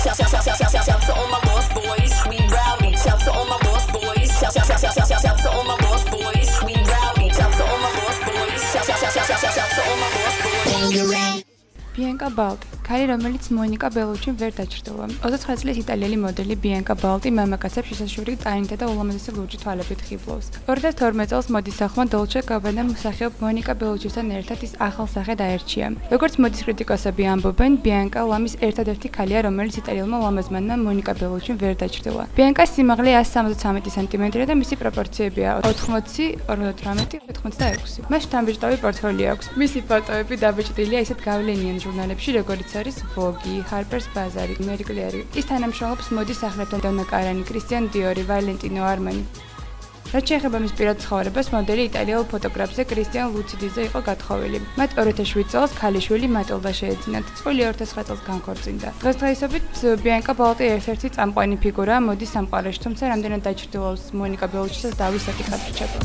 Shout to all my lost boys, we rowdy. Shout to all my lost boys. Shout to all my lost boys, we rowdy. Shout to all my lost boys. Shout to all my lost boys. Bianca Balti, ქალი, რომელიც მონიკა ბელუჩიმ ვერ დაჩრდილა. 29 წლის იტალიელი მოდელი Bianca Balti მამაკაცებს შესაშვირი ტალენტი და ულამაზესი ლურჯი თვალებით ხიბლავს. 2012 წელს მოდის სახმა Dolce & Gabbana მსახიობ მონიკა ბელუჩისთან ერთად ის ახალ სახე დაერჩია. როგორც მოდის კრიტიკოსები ამბობენ, Bianca ლამის ერთადერთი ქალია, რომელიც იტალიელმა ლამაზმანმა მონიკა ბელუჩიმ ვერ დაჩრდილა. Bianca-ს სიმაღლე 173 სანტიმეტრია და მისი პროპორციებია 80, 58, 86. მას შთამბეჭდავი პორტფოლიო აქვს. მისი ფოტოები დაბეჭდილია ისეთ გავლენიან ჟურნალებში, როგორც არის Vogue, Harper's Bazaar, Marie Claire. ის თანამშრომლობს მოდის სახლებთან Donna Karan, Christian Dior, Valentino Armani. რაც შეეხება მის პირად ცხოვრებას, მოდელი იტალიელ ფოტოგრაფზე კრისტიან ლუციძეზე იყო გათხოვილი. მათ 2007 წელს ქალიშვილი მატილდა შეეძინათ. წყვილი 2009 წელს განქორწინდა. დღესდღეობით Bianca Balti ერთ-ერთი წამყვანი ფიგურაა მოდის სამყაროში, თუმცა რამდენად დაჩრდილავს მონიკა ბელუჩისაც დავის საკითხად რჩება.